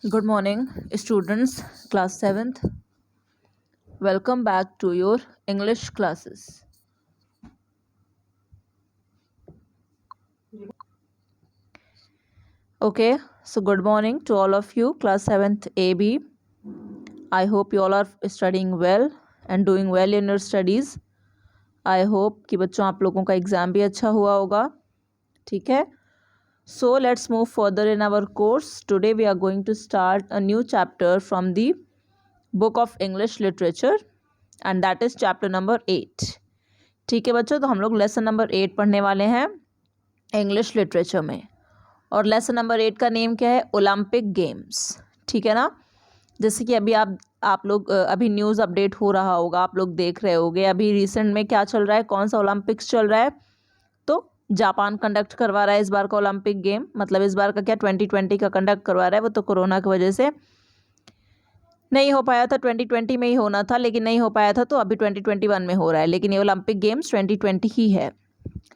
Good morning, students, class 7th. Welcome back to your English classes. Okay, so good morning to all of you, class 7th AB. I hope you all are studying well and doing well in your studies. I hope कि बच्चों आप लोगों का exam भी अच्छा हुआ होगा. ठीक है. So let's move further in our course. Today we are going to start a new chapter from the book of English literature and that is chapter number 8. ठीक है बच्चों, तो हम लोग लेसन नंबर 8 पढ़ने वाले हैं इंग्लिश लिटरेचर में. और लेसन नंबर 8 का नेम क्या है? Olympic games. ठीक है ना. जैसे कि अभी आप लोग अभी न्यूज़ अपडेट हो रहा होगा, आप लोग देख रहे होगे अभी रिसेंट में क्या चल रहा है, कौन सा ओलंपिक्स चल रहा है. तो जापान कंडक्ट करवा रहा है इस बार का ओलंपिक गेम. मतलब इस बार का क्या 2020 का कंडक्ट करवा रहा है. वो तो कोरोना की वजह से नहीं हो पाया था. 2020 में ही होना था लेकिन नहीं हो पाया था, तो अभी 2021 में हो रहा है. लेकिन ये ओलंपिक गेम्स 2020 ही है.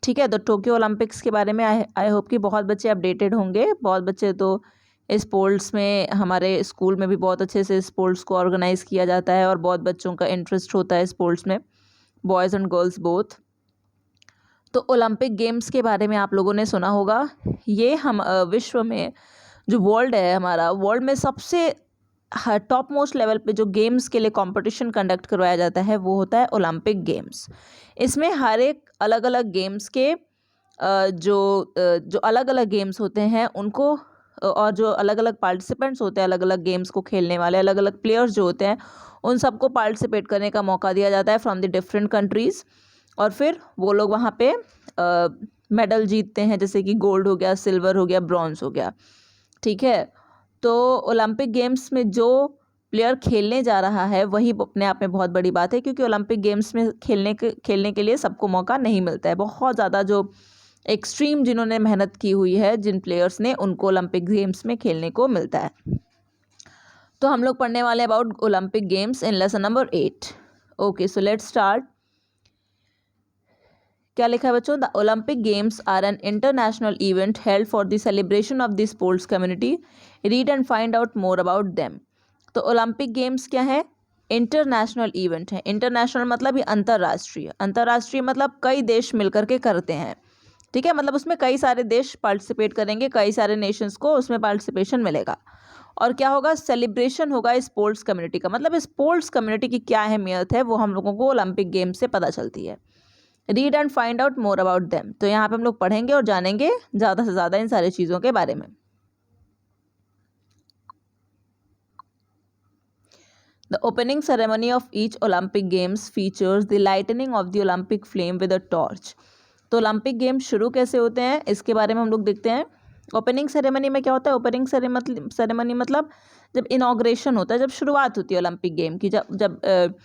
ठीक है. तो टोक्यो ओलंपिक्स के बारे में आई होप कि बहुत बच्चे अपडेटेड होंगे. बहुत बच्चे तो स्पोर्ट्स में, हमारे स्कूल में भी बहुत अच्छे से स्पोर्ट्स को ऑर्गेनाइज़ किया जाता है और बहुत बच्चों का इंटरेस्ट होता है स्पोर्ट्स में, बॉयज़ एंड गर्ल्स बोथ. तो ओलंपिक गेम्स के बारे में आप लोगों ने सुना होगा. ये हम विश्व में जो वर्ल्ड है, हमारा वर्ल्ड में सबसे टॉप मोस्ट लेवल पे जो गेम्स के लिए कंपटीशन कंडक्ट करवाया जाता है वो होता है ओलंपिक गेम्स. इसमें हर एक अलग अलग गेम्स के जो अलग अलग गेम्स होते हैं उनको और जो अलग अलग पार्टिसिपेंट्स होते हैं, अलग अलग गेम्स को खेलने वाले अलग अलग प्लेयर्स जो होते हैं, उन सबको पार्टिसिपेट करने का मौका दिया जाता है फ्रॉम द डिफरेंट कंट्रीज़. और फिर वो लोग वहाँ पे मेडल जीतते हैं, जैसे कि गोल्ड हो गया, सिल्वर हो गया, ब्रॉन्ज हो गया. ठीक है. तो ओलंपिक गेम्स में जो प्लेयर खेलने जा रहा है वही अपने आप में बहुत बड़ी बात है, क्योंकि ओलंपिक गेम्स में खेलने के लिए सबको मौका नहीं मिलता है. बहुत ज़्यादा जो एक्सट्रीम जिन्होंने मेहनत की हुई है, जिन प्लेयर्स ने, उनको ओलंपिक गेम्स में खेलने को मिलता है. तो हम लोग पढ़ने वाले about Olympic games in lesson number 8. Okay, so let's start. क्या लिखा है बच्चों? The Olympic games are an international event held for the celebration of the sports community. Read and find out more about them. तो Olympic games क्या है? International event है. International मतलब ये अंतर्राष्ट्रीय. अंतर्राष्ट्रीय मतलब कई देश मिलकर के करते हैं. ठीक है. मतलब उसमें कई सारे देश पार्टिसिपेट करेंगे, कई सारे नेशंस को उसमें पार्टिसिपेशन मिलेगा. और क्या होगा? सेलिब्रेशन होगा स्पोर्ट्स कम्युनिटी का. मतलब स्पोर्ट्स कम्युनिटी की क्या अहमियत है वो हम लोगों को ओलंपिक गेम्स से पता चलती है. Read and find out more about them. तो यहाँ पे हम लोग पढ़ेंगे और जानेंगे ज़्यादा से ज़्यादा इन सारी चीज़ों के बारे में. The opening ceremony of each Olympic Games features the lighting of the Olympic flame with a torch. तो ओलंपिक गेम्स शुरू कैसे होते हैं इसके बारे में हम लोग देखते हैं. ओपनिंग सेरेमनी में क्या होता है? ओपनिंग सेरेमनी मतलब जब इनॉग्रेशन होता है, जब शुरुआत होती है ओलंपिक गेम की, जब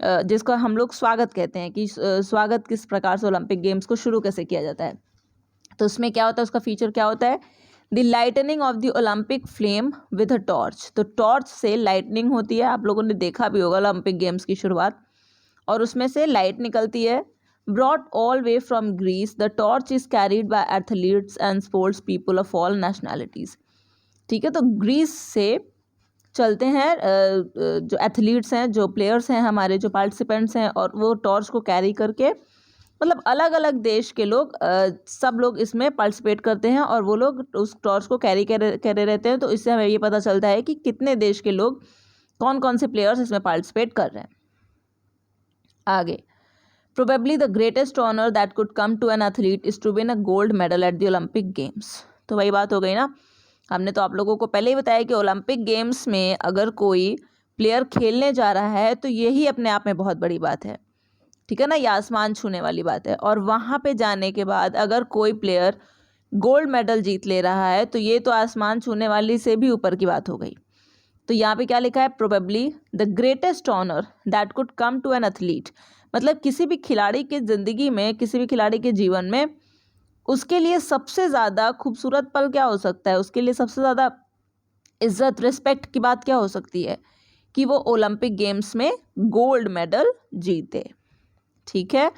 जिसका हम लोग स्वागत कहते हैं कि स्वागत किस प्रकार से ओलंपिक गेम्स को शुरू कैसे किया जाता है. तो उसमें क्या होता है, उसका फीचर क्या होता है? The lightning of the Olympic flame with a torch. तो टॉर्च से लाइटनिंग होती है. आप लोगों ने देखा भी होगा ओलंपिक गेम्स की शुरुआत, और उसमें से लाइट निकलती है. Brought all way from Greece, the torch is carried by athletes and sports people of all nationalities. ठीक है. तो ग्रीस से चलते हैं जो एथलीट्स हैं, जो प्लेयर्स हैं हमारे, जो पार्टिसिपेंट्स हैं, और वो टॉर्च को कैरी करके, मतलब अलग अलग देश के लोग सब लोग इसमें पार्टिसिपेट करते हैं और वो लोग उस टॉर्च को कैरी करे रहते हैं. तो इससे हमें ये पता चलता है कि कितने देश के लोग, कौन कौन से प्लेयर्स इसमें पार्टिसिपेट कर रहे हैं. आगे. Probably the greatest honour that could come to an athlete is to win a gold medal at the Olympic games. तो वही बात हो गई ना. हमने तो आप लोगों को पहले ही बताया कि ओलंपिक गेम्स में अगर कोई प्लेयर खेलने जा रहा है तो यही अपने आप में बहुत बड़ी बात है. ठीक है ना. ये आसमान छूने वाली बात है. और वहाँ पे जाने के बाद अगर कोई प्लेयर गोल्ड मेडल जीत ले रहा है तो ये तो आसमान छूने वाली से भी ऊपर की बात हो गई. तो यहाँ पे क्या लिखा है? Probably the greatest honour that could come to an athlete. मतलब किसी भी खिलाड़ी की ज़िंदगी में, किसी भी खिलाड़ी के जीवन में, उसके लिए सबसे ज़्यादा खूबसूरत पल क्या हो सकता है? उसके लिए सबसे ज़्यादा इज्जत, रिस्पेक्ट की बात क्या हो सकती है? कि वो ओलंपिक गेम्स में गोल्ड मेडल जीते. ठीक है.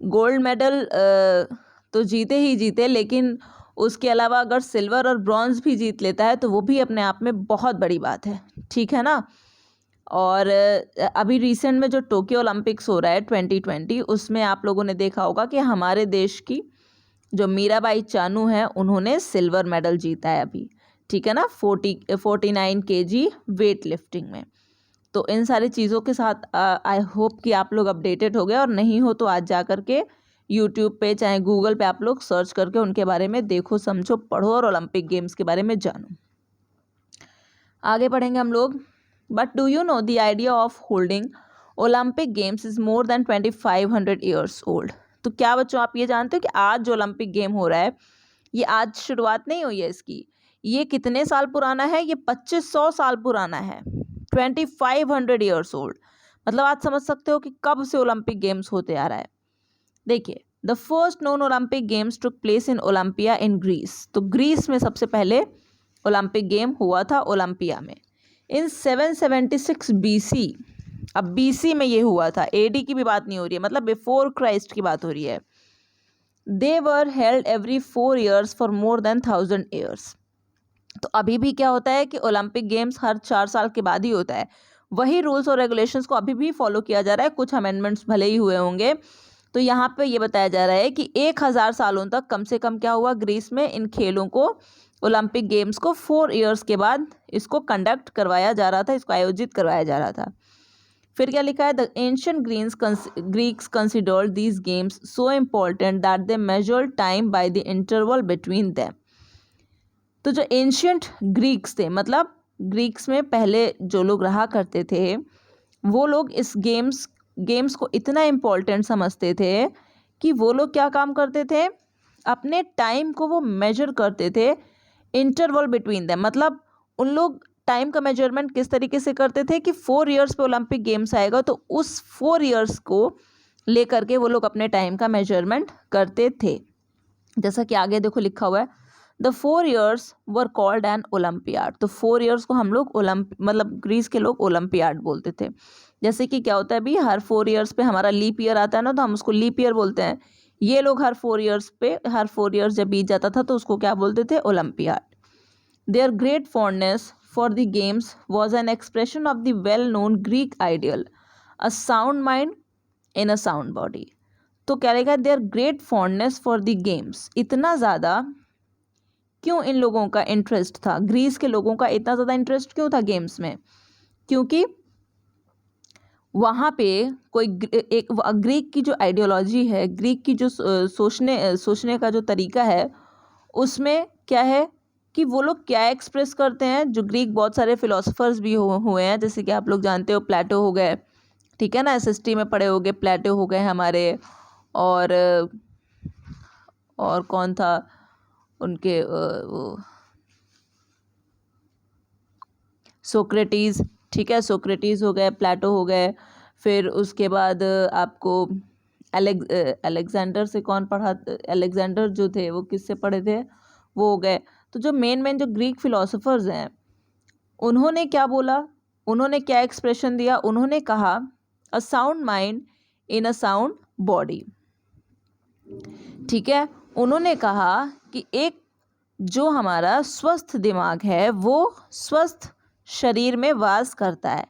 गोल्ड मेडल तो जीते ही जीते, लेकिन उसके अलावा अगर सिल्वर और ब्रॉन्ज भी जीत लेता है तो वो भी अपने आप में बहुत बड़ी बात है, ठीक है ना। और अभी रिसेंट में जो टोक्यो ओलंपिक्स हो रहा है 2020, उसमें आप लोगों ने देखा होगा कि हमारे देश की जो मीराबाई चानू है उन्होंने सिल्वर मेडल जीता है अभी, ठीक है ना, 49 kg वेट लिफ्टिंग में। तो इन सारी चीज़ों के साथ आई होप कि आप लोग अपडेटेड हो गए, और नहीं हो तो आज जा कर के यूट्यूब पे चाहे गूगल पे आप लोग सर्च करके उनके बारे में देखो, समझो, पढ़ो और ओलंपिक गेम्स के बारे में जानो। आगे पढ़ेंगे हम लोग। But do you know the idea of holding Olympic games is more than 2500 years old. तो क्या बच्चों आप ये जानते हो कि आज जो ओलंपिक गेम हो रहा है ये आज शुरुआत नहीं हुई है इसकी, ये कितने साल पुराना है, ये 2500 साल पुराना है, 2500 ईयर्स ओल्ड। मतलब आप समझ सकते हो कि कब से ओलंपिक गेम्स होते आ रहा है। देखिए, the first known Olympic games took place in Olympia in Greece. तो ग्रीस में सबसे पहले ओलंपिक गेम हुआ था ओलंपिया में इन 776 BC। अब BC में ये हुआ था, AD की भी बात नहीं हो रही है, मतलब बिफोर क्राइस्ट की बात हो रही है। They were held every 4 years for more than 1000 years। तो अभी भी क्या होता है कि ओलंपिक गेम्स हर 4 साल के बाद ही होता है। वही रूल्स और रेगुलेशंस को अभी भी फॉलो किया जा रहा है, कुछ अमेंडमेंट्स भले ही हुए होंगे। तो यहाँ पे ये बताया जा रहा है कि 1000 सालों तक कम से कम क्या हुआ, ग्रीस में इन खेलों को, ओलंपिक गेम्स को 4 years के बाद इसको कंडक्ट करवाया जा रहा था, इसको आयोजित करवाया जा रहा था। फिर क्या लिखा है, the ancient Greeks considered these games so important that they measured time by the interval between them. तो जो एंशियंट ग्रीक्स थे, मतलब ग्रीक्स में पहले जो लोग रहा करते थे, वो लोग इस गेम्स को इतना इम्पोर्टेंट समझते थे कि वो लोग क्या काम करते थे, अपने टाइम को वो मेजर करते थे इंटरवल बिटवीन देम। मतलब उन लोग टाइम का मेजरमेंट किस तरीके से करते थे कि 4 years पे ओलंपिक गेम्स आएगा तो उस 4 years को लेकर के वो लोग अपने टाइम का मेजरमेंट करते थे। जैसा कि आगे देखो लिखा हुआ है, the 4 years were called an olympiad. तो 4 years को हम लोग मतलब ग्रीस के लोग ओलंपियाड बोलते थे। जैसे कि क्या होता है अभी, हर 4 years पे हमारा लीप ईयर आता है ना, तो हम उसको लीप ईयर बोलते हैं। ये लोग हर 4 years जब बीत जाता था तो उसको क्या बोलते थे, Olympiad. Their great fondness for the games was an expression of the well-known Greek ideal, a sound mind in a sound body। तो क्या रहेगा, their great fondness for the games। इतना ज़्यादा क्यों इन लोगों का इंटरेस्ट था, ग्रीस के लोगों का इतना ज़्यादा इंटरेस्ट क्यों था गेम्स में, क्योंकि वहाँ पे कोई एक ग्रीक की जो आइडियोलॉजी है, ग्रीक की जो सोचने का जो तरीका है, उसमें क्या है कि वो लोग क्या एक्सप्रेस करते हैं। जो ग्रीक बहुत सारे फिलोसफर्स भी हुए हैं, जैसे कि आप लोग जानते हो प्लेटो हो गए, ठीक है ना, SST में पढ़े होंगे, प्लेटो हो गए हमारे, और कौन था उनके, वो सोक्रेटिस, ठीक है, सोक्रेटिस हो गए, प्लेटो हो गए। फिर उसके बाद आपको अलेक्जेंडर से कौन पढ़ा, अलेक्जेंडर जो थे वो किससे पढ़े थे, वो हो गए। तो जो मेन जो ग्रीक फिलोसोफर्स हैं, उन्होंने क्या बोला, उन्होंने क्या एक्सप्रेशन दिया, उन्होंने कहा a sound mind in a sound body. ठीक है, उन्होंने कहा कि एक जो हमारा स्वस्थ दिमाग है वो स्वस्थ शरीर में वास करता है।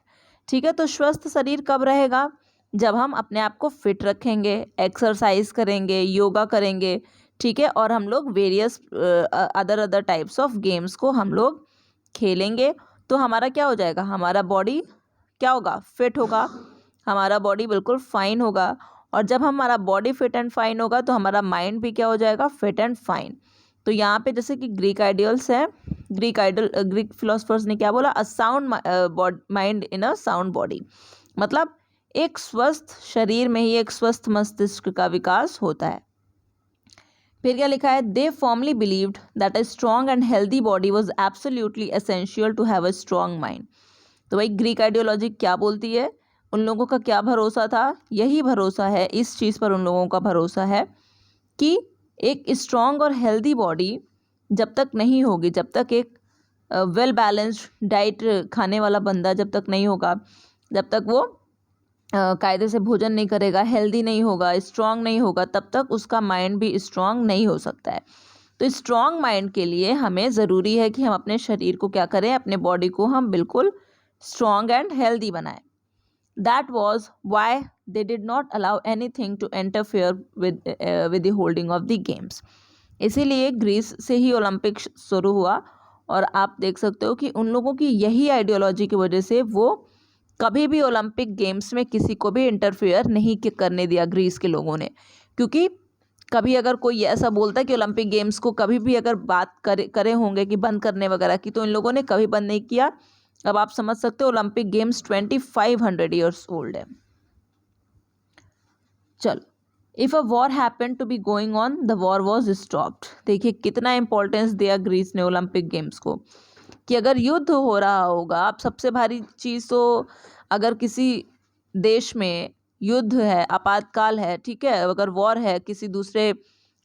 ठीक है, तो स्वस्थ शरीर कब रहेगा, जब हम अपने आप को फिट रखेंगे, एक्सरसाइज करेंगे, योगा करेंगे, ठीक है, और हम लोग various other types of games को हम लोग खेलेंगे, तो हमारा क्या हो जाएगा, हमारा बॉडी क्या होगा, फिट होगा, हमारा बॉडी बिल्कुल फाइन होगा। और जब हमारा बॉडी फिट एंड फाइन होगा तो हमारा माइंड भी क्या हो जाएगा, फिट एंड फाइन। तो यहाँ पे जैसे कि ग्रीक आइडियल्स हैं, ग्रीक फिलोसफर्स ने क्या बोला, a sound mind in a sound body, मतलब एक स्वस्थ शरीर में ही एक स्वस्थ मस्तिष्क का विकास होता है। फिर क्या लिखा है, they formerly believed that a strong and healthy body was absolutely essential to have a strong mind. तो भाई ग्रीक आइडियोलॉजी क्या बोलती है, उन लोगों का क्या भरोसा था, यही भरोसा है, इस चीज़ पर उन लोगों का भरोसा है कि एक स्ट्रॉन्ग और हेल्दी बॉडी जब तक नहीं होगी, जब तक एक वेल बैलेंस्ड डाइट खाने वाला बंदा जब तक नहीं होगा, जब तक वो कायदे से भोजन नहीं करेगा, हेल्दी नहीं होगा, स्ट्रॉन्ग नहीं होगा, तब तक उसका माइंड भी स्ट्रॉन्ग नहीं हो सकता है। तो स्ट्रॉन्ग माइंड के लिए हमें ज़रूरी है कि हम अपने शरीर को क्या करें, अपने बॉडी को हम बिल्कुल स्ट्रॉन्ग एंड हेल्दी बनाएं. That was why they did not allow anything to interfere with the holding of the games. इसीलिए ग्रीस से ही ओलंपिक शुरू हुआ और आप देख सकते हो कि उन लोगों की यही आइडियोलॉजी की वजह से वो कभी भी ओलंपिक गेम्स में किसी को भी इंटरफेयर नहीं करने दिया ग्रीस के लोगों ने. क्योंकि कभी अगर कोई ऐसा बोलता है कि ओलंपिक गेम्स को कभी भी अगर बात करे होंगे कि बंद करने वगैरह की, तो इन लोगों ने कभी बंद नहीं किया. अब आप समझ सकते हो ओलंपिक गेम्स 2500 ईयर्स ओल्ड है. चलो, if a war happen to be going on the war was stopped. देखिए कितना इंपॉर्टेंस दिया ग्रीस ने ओलंपिक गेम्स को, कि अगर युद्ध हो रहा होगा, आप सबसे भारी चीज़ तो अगर किसी देश में युद्ध है, आपातकाल है, ठीक है, अगर वॉर है, किसी दूसरे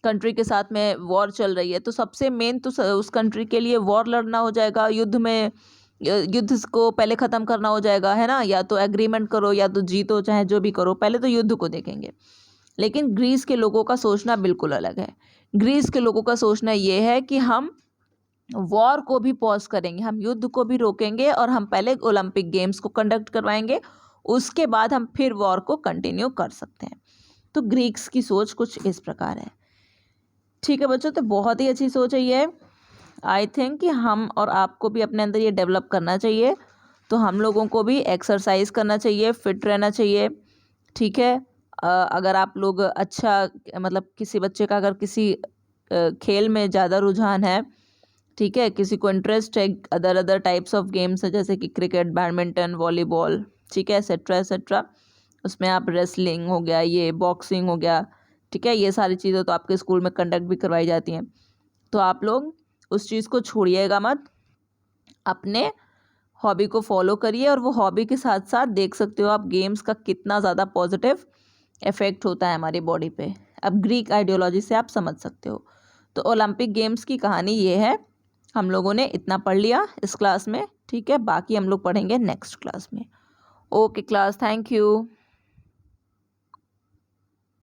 कंट्री के साथ में वॉर चल रही है, तो सबसे मेन तो उस कंट्री के लिए वॉर लड़ना हो जाएगा. युद्ध को पहले ख़त्म करना हो जाएगा, है ना. या तो एग्रीमेंट करो या तो जीतो, चाहे जो भी करो, पहले तो युद्ध को देखेंगे. लेकिन ग्रीस के लोगों का सोचना बिल्कुल अलग है. ग्रीस के लोगों का सोचना ये है कि हम वॉर को भी पॉज करेंगे, हम युद्ध को भी रोकेंगे और हम पहले ओलंपिक गेम्स को कंडक्ट करवाएंगे, उसके बाद हम फिर वॉर को कंटिन्यू कर सकते हैं. तो ग्रीक्स की सोच कुछ इस प्रकार है. ठीक है बच्चों, तो बहुत ही अच्छी सोच है ये. आई थिंक कि हम और आपको भी अपने अंदर ये डेवलप करना चाहिए. तो हम लोगों को भी एक्सरसाइज करना चाहिए, फिट रहना चाहिए. ठीक है, अगर आप लोग अच्छा, मतलब किसी बच्चे का अगर किसी खेल में ज़्यादा रुझान है, ठीक है, किसी को इंटरेस्ट है, अदर टाइप्स ऑफ गेम्स है जैसे कि क्रिकेट, बैडमिंटन, वॉलीबॉल, ठीक है, एसेट्रा एसेट्रा, उसमें आप रेसलिंग हो गया, ये बॉक्सिंग हो गया, ठीक है, ये सारी चीज़ें तो आपके स्कूल में कंडक्ट भी करवाई जाती हैं. तो आप लोग उस चीज़ को छोड़िएगा मत, अपने हॉबी को फॉलो करिए. और वो हॉबी के साथ साथ देख सकते हो आप गेम्स का कितना ज़्यादा पॉजिटिव इफेक्ट होता है हमारी बॉडी पे. अब ग्रीक आइडियोलॉजी से आप समझ सकते हो. तो ओलंपिक गेम्स की कहानी ये है. हम लोगों ने इतना पढ़ लिया इस क्लास में, ठीक है, बाकी हम लोग पढ़ेंगे नेक्स्ट क्लास में. Okay class, thank you.